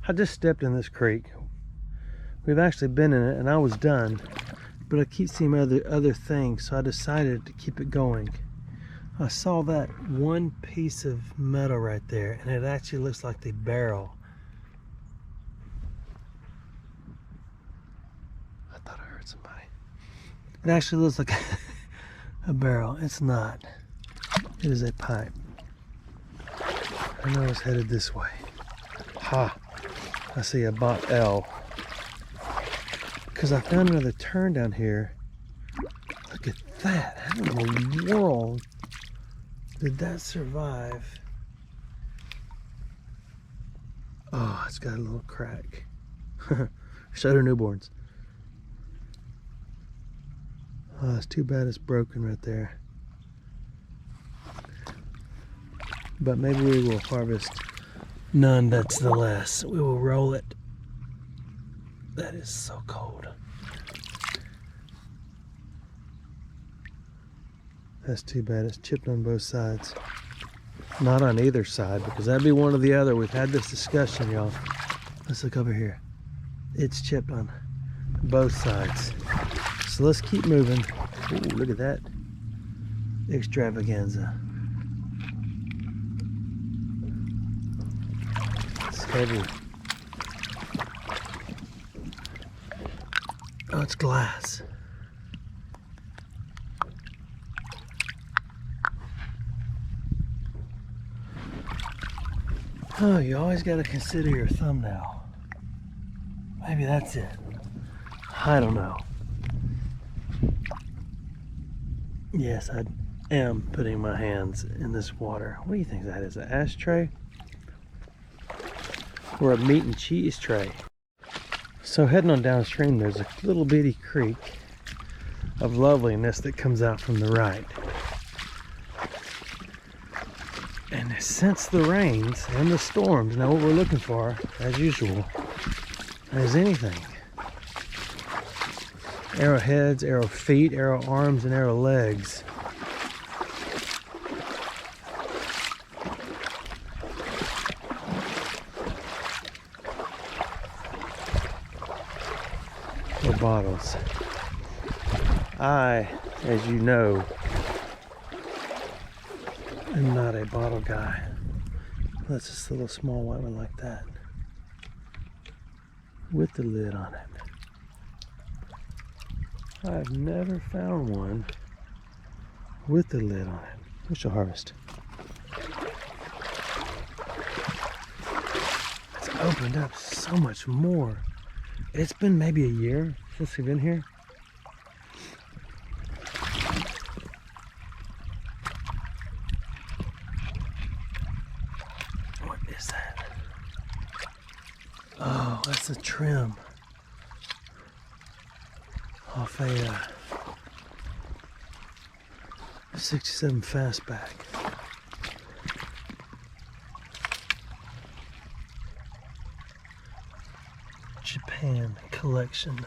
I just stepped in this creek. We've actually been in it and I was done, but I keep seeing other things, so I decided to keep it going. I saw that one piece of metal right there, and it actually looks like the barrel. I thought I heard somebody. It actually looks like a barrel. It's not. It is a pipe. I know it's headed this way. Ha! I see a bot L. Because I found another turn down here. Look at that. How in the world did that survive? Oh, it's got a little crack. Shutter newborns. Oh, it's too bad it's broken right there. But maybe we will harvest none that's the less. We will roll it. That is so cold. That's too bad. It's chipped on both sides. Not on either side, because that'd be one or the other. We've had this discussion, y'all. Let's look over here. It's chipped on both sides. So let's keep moving. Ooh, look at that extravaganza. It's heavy. Oh, it's glass. Oh, you always got to consider your thumbnail. Maybe that's it. I don't know. Yes, I am putting my hands in this water. What do you think that is? An ashtray? Or a meat and cheese tray? So heading on downstream, there's a little bitty creek of loveliness that comes out from the right. And since the rains and the storms, now what we're looking for, as usual, is anything. Arrow heads, arrow feet, arrow arms, and arrow legs. Or bottles. I, as you know, am not a bottle guy. That's just a little small white one like that, with the lid on it. I've never found one with the lid on it. We shall harvest. It's opened up so much more. It's been maybe a year since we've been here. What is that? Oh, that's a trim off a 67 fastback. Japan collection.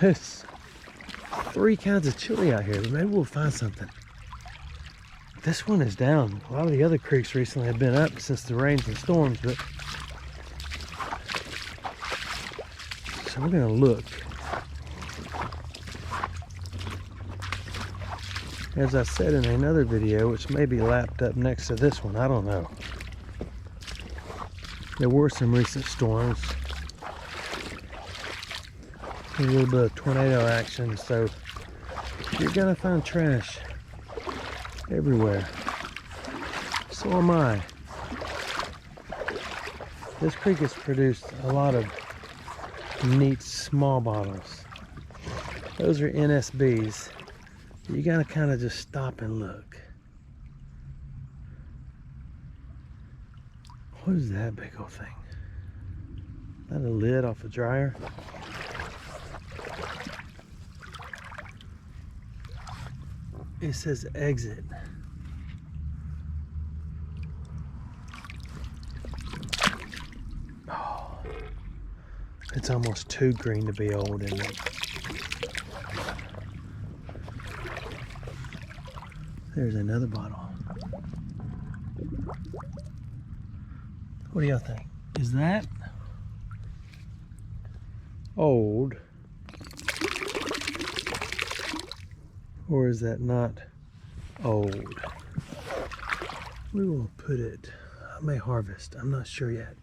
There's 3 kinds of chili out here. Maybe we'll find something. This one is down. A lot of the other creeks recently have been up since the rains and storms, but so we're gonna look. As I said in another video, which may be lapped up next to this one, I don't know. There were some recent storms. A little bit of tornado action, so you're gonna find trash everywhere. So am I. This creek has produced a lot of neat small bottles. Those are NSBs. You gotta kind of just stop and look. What is that big old thing? Is that a lid off a dryer? It says exit. It's almost too green to be old, isn't it? There's another bottle. What do y'all think? Is that old? Or is that not old? We will put it, I may harvest, I'm not sure yet,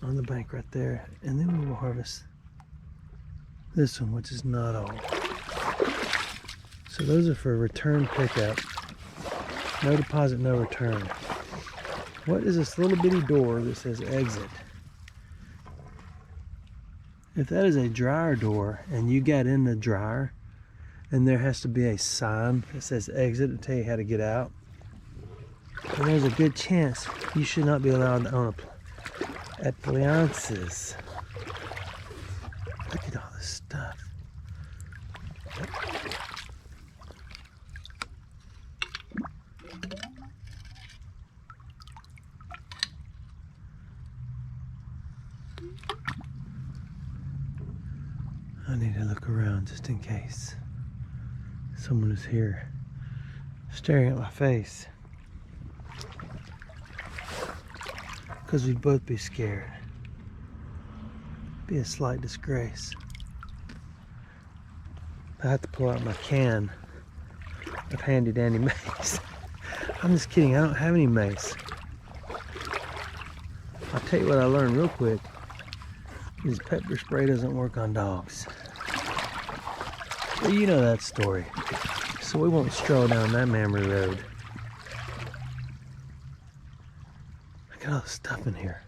on the bank right there. And then we will harvest this one, which is not old. So those are for return pickup. No deposit, no return. What is this little bitty door that says exit? If that is a dryer door and you got in the dryer and there has to be a sign that says exit to tell you how to get out, then there's a good chance you should not be allowed to own appliances. Look at all this stuff. I need to look around just in case someone is here staring at my face, because we'd both be scared. Be a slight disgrace. I have to pull out my can of handy dandy mace. I'm just kidding, I don't have any mace. I'll tell you what I learned real quick is pepper spray doesn't work on dogs. Well, you know that story, so we won't stroll down that memory road. Look at all the stuff in here.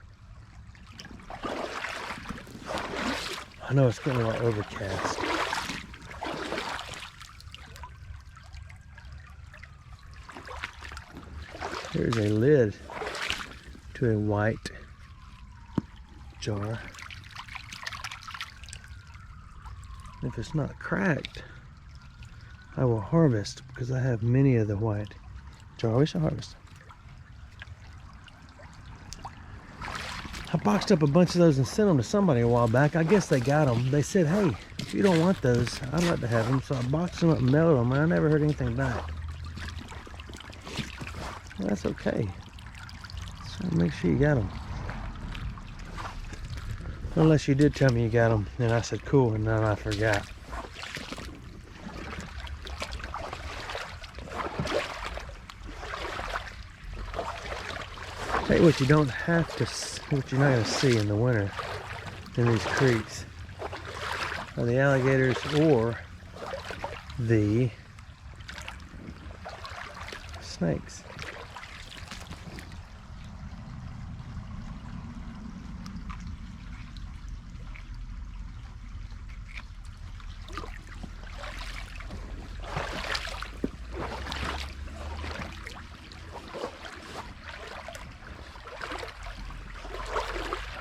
I know it's getting a little overcast. There's a lid to a white jar. If it's not cracked, I will harvest, because I have many of the white jar. We should harvest. I boxed up a bunch of those and sent them to somebody a while back. I guess they got them. They said, hey, if you don't want those, I'd like to have them. So I boxed them up and mailed them, and I never heard anything back. Well, that's okay. So make sure you got them. Unless you did tell me you got them, and I said cool, and then I forgot. Tell you what, you don't have to, what you're not going to see in the winter in these creeks are the alligators or the snakes.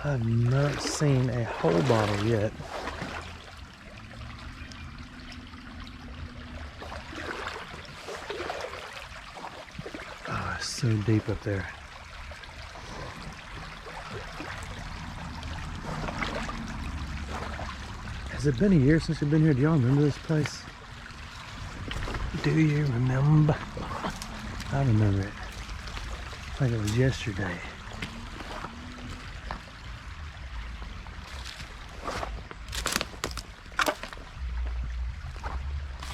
I've not seen a whole bottle yet. Oh, it's so deep up there. Has it been a year since you've been here? Do y'all remember this place? Do you remember? I remember it. Like it was yesterday.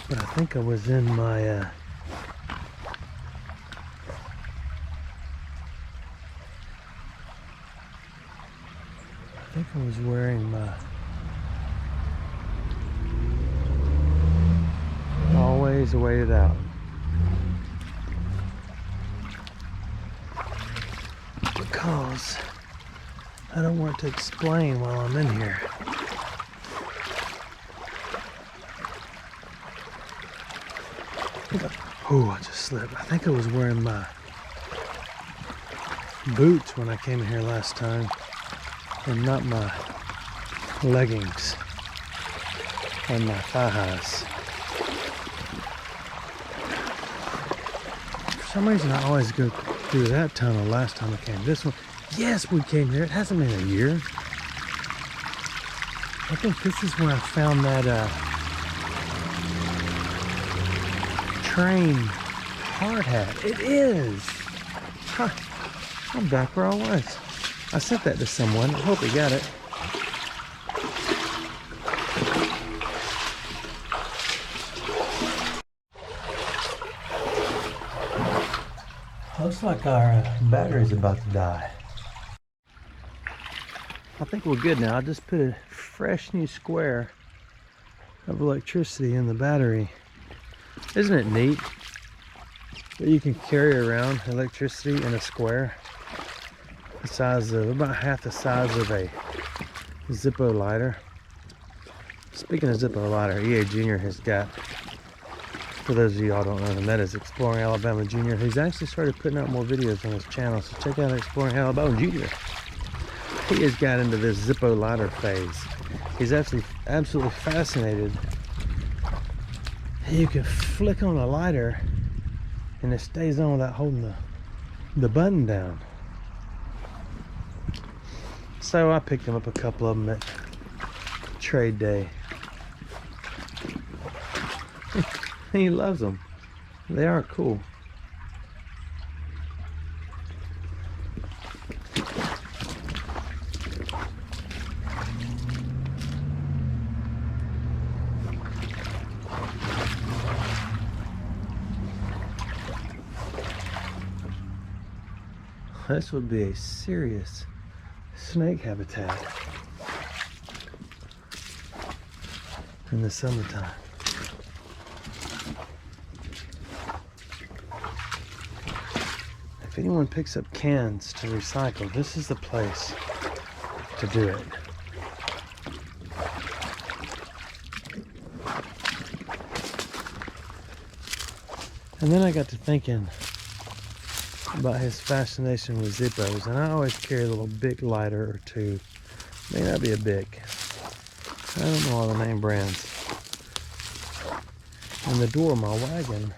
But I think I was in my I think I was wearing my always wait it out. Because I don't want to explain while I'm in here. Oh, I just slipped. I think I was wearing my boots when I came in here last time, and not my leggings and my thigh highs. For some reason, I always go through that tunnel last time I came. This one, yes, we came here. It hasn't been a year. I think this is where I found that train hard hat. It is! Huh. I'm back where I was. I sent that to someone. I hope he got it. Looks like our battery's about to die. I think we're good now. I just put a fresh new square of electricity in the battery. Isn't it neat that you can carry around electricity in a square the size of about half the size of a Zippo lighter? Speaking of Zippo lighter, EA Junior has got, for those of you all don't know him, that is Exploring Alabama Junior. He's actually started putting out more videos on his channel, so check out Exploring Alabama Junior. He has got into this Zippo lighter phase. He's absolutely fascinated. You can flick on a lighter and it stays on without holding the button down. So I picked him up a couple of them at trade day. He loves them. They are cool. This would be a serious snake habitat in the summertime. If anyone picks up cans to recycle, this is the place to do it. And then I got to thinking about his fascination with Zippos, and I always carry a little Bic lighter or two. May not be a Bic. I don't know all the name brands. And the door of my wagon,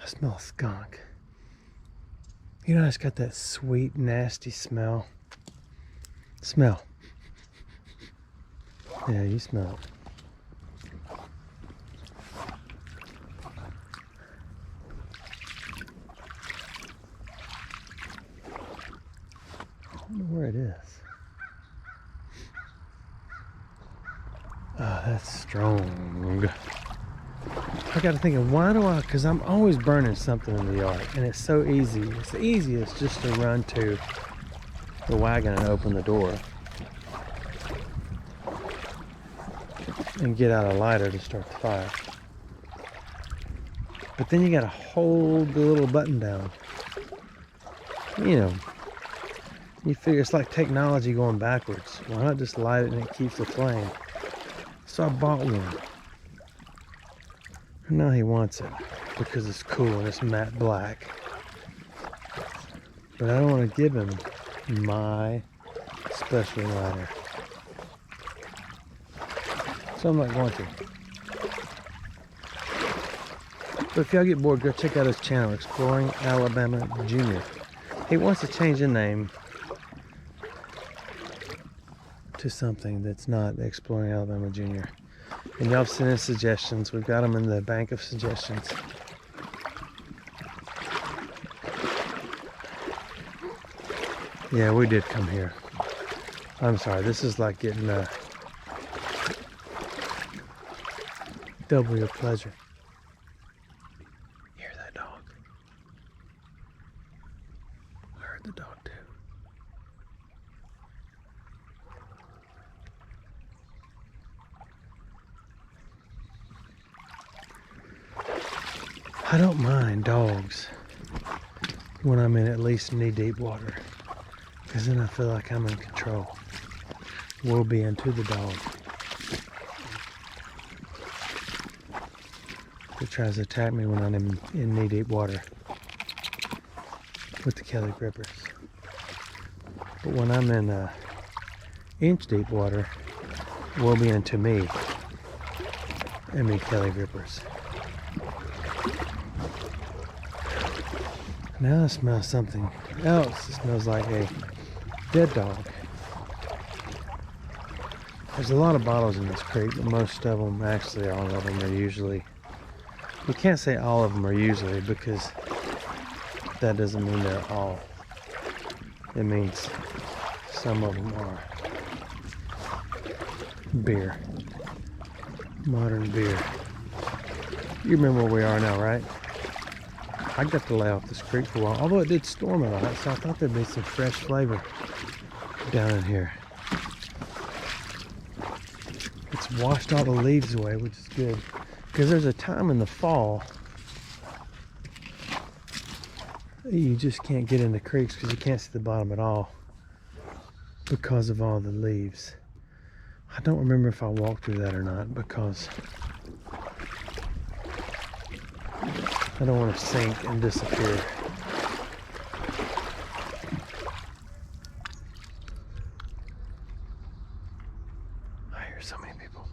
I smell skunk. You know, it's got that sweet, nasty smell. Smell. Yeah, you smell it. I wonder where it is. Oh, that's strong. I got to think of why do I, because I'm always burning something in the yard, and it's so easy. It's the easiest just to run to the wagon and open the door and get out a lighter to start the fire. But then you got to hold the little button down. You know, you figure it's like technology going backwards. Why not just light it and it keeps the flame? So I bought one. And now he wants it because it's cool and it's matte black. But I don't want to give him my special lighter. So I'm not going to. But if y'all get bored, go check out his channel, Exploring Alabama Junior. He wants to change the name to something that's not Exploring Alabama Junior. And y'all have sent in suggestions. We've got them in the bank of suggestions. Yeah, we did come here. I'm sorry, this is like getting double your pleasure. Hear that dog? I heard the dog too. I don't mind dogs when I'm in at least knee-deep water, because then I feel like I'm in control. Woe be unto the dog that tries to attack me when I'm in knee-deep water with the Kelly grippers. But when I'm in inch-deep water, woe be unto me and me Kelly grippers. Now I smell something else. It smells like a dead dog. There's a lot of bottles in this creek, but most of them, actually all of them, are usually, you can't say all of them are usually, because that doesn't mean they're all. It means some of them are beer, modern beer. You remember where we are now, right? I got to lay off this creek for a while, although it did storm a lot, so I thought there'd be some fresh flavor down in here. It's washed all the leaves away, which is good, because there's a time in the fall you just can't get in the creeks because you can't see the bottom at all because of all the leaves. I don't remember if I walked through that or not, because I don't want to sink and disappear. I hear so many people.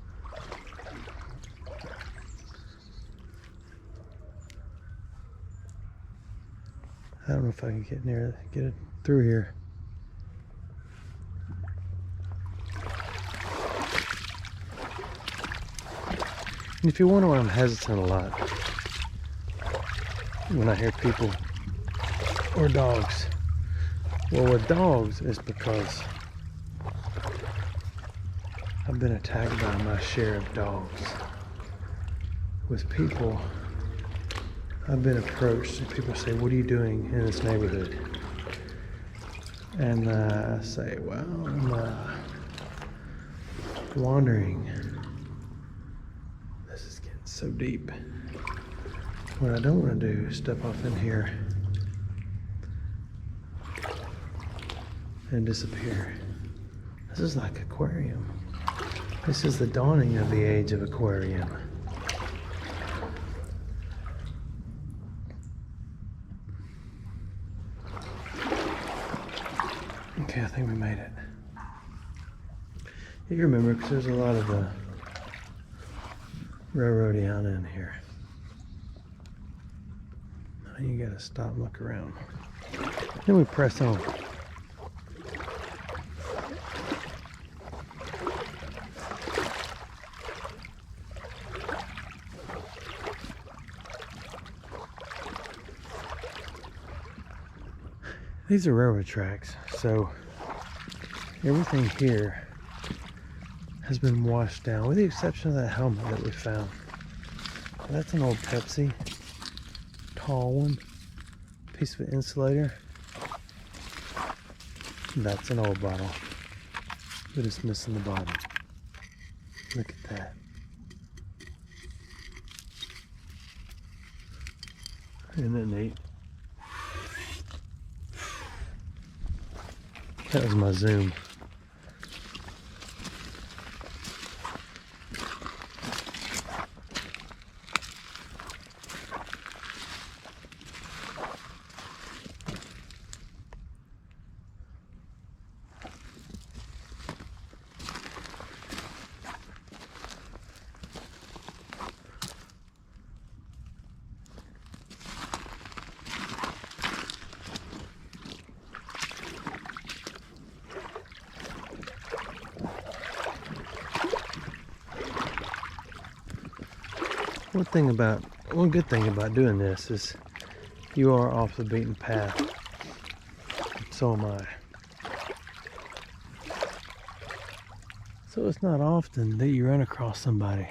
I don't know if I can get it through here. And if you wonder why I'm hesitant a lot when I hear people or dogs, well, with dogs it's because I've been attacked by my share of dogs. With people, I've been approached and people say, "What are you doing in this neighborhood?" And I say, "Well, I'm wandering." This is getting so deep. What I don't want to do is step off in here and disappear. This is like aquarium. This is the dawning of the age of aquarium. Okay, I think we made it. You remember, because there's a lot of railroadiana in here. Now you gotta stop and look around. Then we press on. These are railroad tracks, so everything here has been washed down, with the exception of that helmet that we found. That's an old Pepsi, tall one, piece of insulator. That's an old bottle, but it's missing the bottom. Look at that. Isn't that neat? That was my zoom. One good thing about doing this is you are off the beaten path. So am I. So it's not often that you run across somebody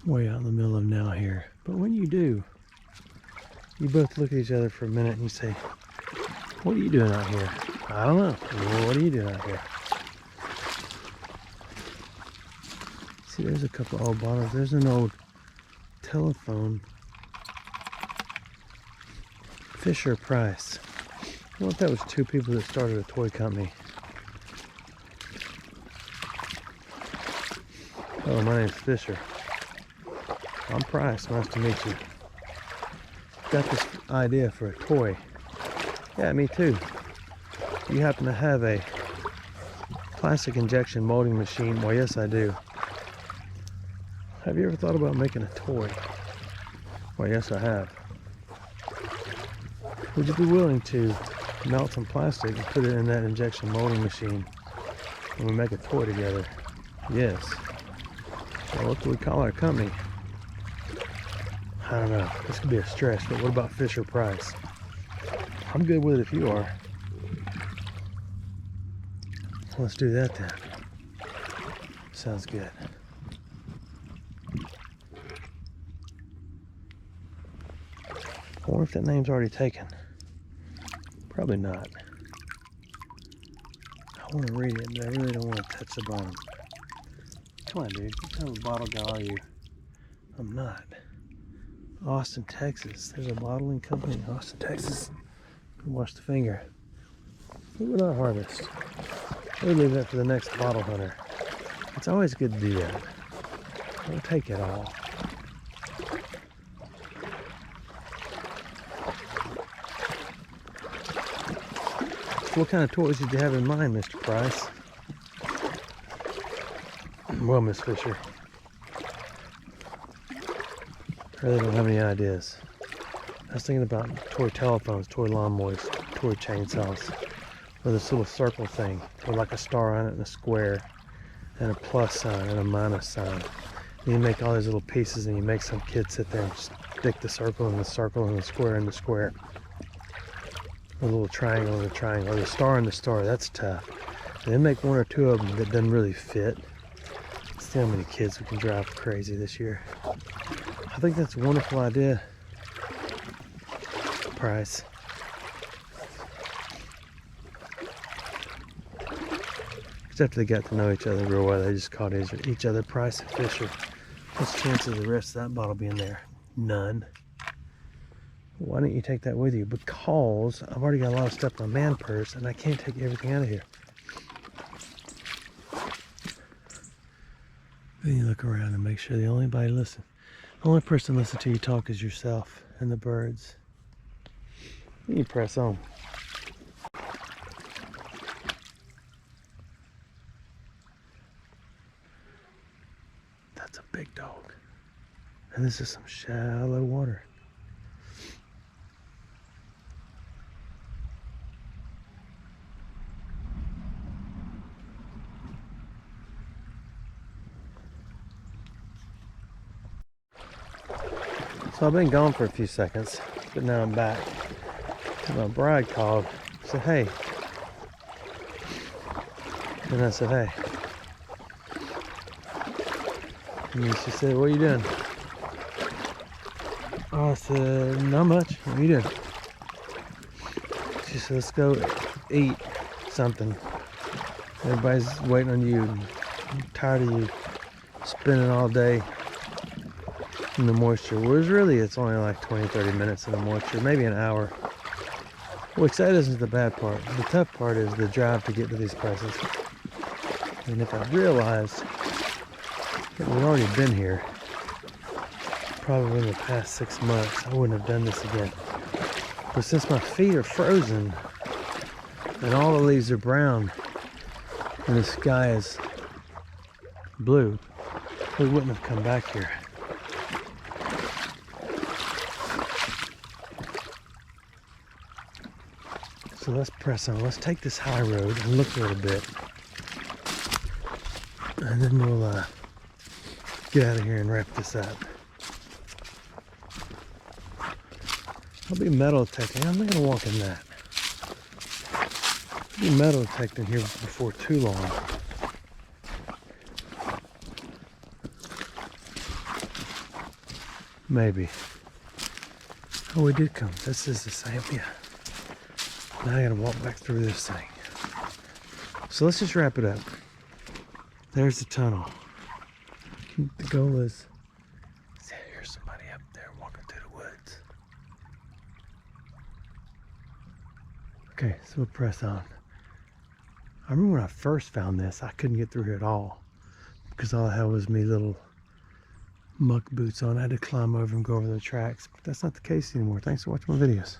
way out in the middle of now here. But when you do, you both look at each other for a minute and you say, "What are you doing out here?" "I don't know." "Well, what are you doing out here?" See, there's a couple old bottles. There's an old telephone. Fisher Price. I wonder if that was two people that started a toy company. Oh, my name's Fisher. I'm Price. Nice to meet you. Got this idea for a toy. Yeah, me too. You happen to have a plastic injection molding machine? Well, yes, I do. Have you ever thought about making a toy? Well, yes, I have. Would you be willing to melt some plastic and put it in that injection molding machine when we make a toy together. Yes. Well, what do we call our company? I don't know. This could be a stretch, but what about Fisher Price? I'm good with it if you are. Let's do that then. Sounds good. I wonder if that name's already taken. Probably not. I want to read it, but I really don't want to touch the bottom. Come on, dude. What kind of a bottle guy are you? I'm not. Austin, Texas. There's a bottling company in Austin, Texas. Wash the finger. What would I harvest? We'll leave that for the next bottle hunter. It's always good to do that. Don't take it all. What kind of toys did you have in mind, Mr. Price? Well, Miss Fisher, I really don't have any ideas. I was thinking about toy telephones, toy lawnmowers, toy chainsaws, or this little circle thing with like a star on it and a square and a plus sign and a minus sign. And you make all these little pieces and you make some kid sit there and stick the circle and the circle and the square and the square. A little triangle and a triangle, or the star and the star. That's tough. And then make one or two of them that doesn't really fit. See how many kids we can drive crazy this year. I think that's a wonderful idea. Price. Because after they got to know each other real well, they just called each other Price and Fisher. What's the chance of the rest of that bottle being there? None. Why don't you take that with you? Because I've already got a lot of stuff in my man purse and I can't take everything out of here. Then you look around and make sure the only person listening to you talk is yourself and the birds. Then you press on. That's a big dog. And this is some shallow water. So I've been gone for a few seconds, but now I'm back. My bride called, said, hey. And I said, hey. And then she said, what are you doing? Oh, I said, not much. What are you doing? She said, let's go eat something. Everybody's waiting on you. I'm tired of you spending all day in the moisture. Whereas really it's only like 20-30 minutes in the moisture, maybe an hour. Which that isn't the bad part. The tough part is the drive to get to these places. And if I realized that we've already been here, probably in the past 6 months, I wouldn't have done this again. But since my feet are frozen and all the leaves are brown and the sky is blue, we wouldn't have come back here. So let's press on. Let's take this high road and look a little bit. And then we'll get out of here and wrap this up. I'll be metal detecting. I'm not going to walk in that. I'll be metal detecting here before too long. Maybe. Oh, we did come. This is the same. Yeah. Now I gotta walk back through this thing. So let's just wrap it up. There's the tunnel. The goal is, see, here's somebody up there walking through the woods. Okay, so we'll press on. I remember when I first found this, I couldn't get through here at all because all I had was me little muck boots on. I had to climb over and go over the tracks, but that's not the case anymore. Thanks for watching my videos.